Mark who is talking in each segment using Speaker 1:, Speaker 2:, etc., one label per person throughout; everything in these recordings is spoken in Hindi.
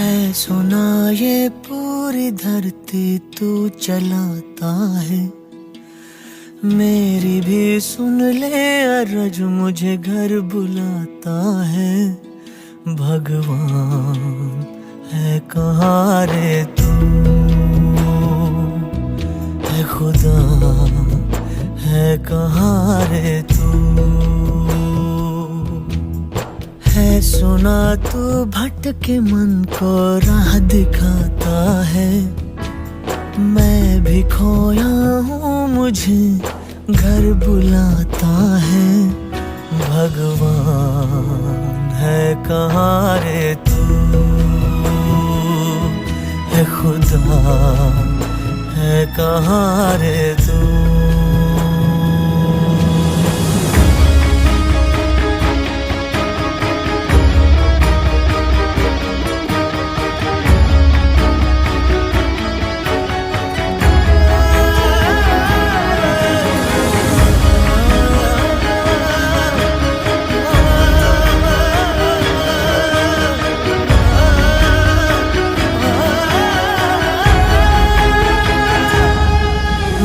Speaker 1: है सुना ये पूरी धरती तू चलाता है, मेरी भी सुन ले अरज मुझे घर बुलाता है। भगवान है कहाँ रे तू, है खुदा है कहाँ रे तू। है सुना तू भटके मन को राह दिखाता है, मैं भी खोया हूँ मुझे घर बुलाता है। भगवान है कहाँ रे तू, है खुदा है कहाँ रे तू।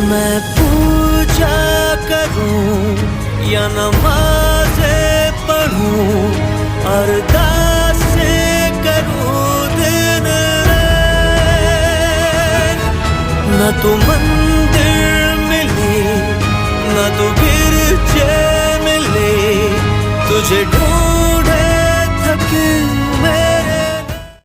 Speaker 1: मैं पूजा करूं या नमाज़ें पढ़ूं, अरदासें करूं दिन रात, न तो मंदिर मिले न तो गिरजे मिले तुझे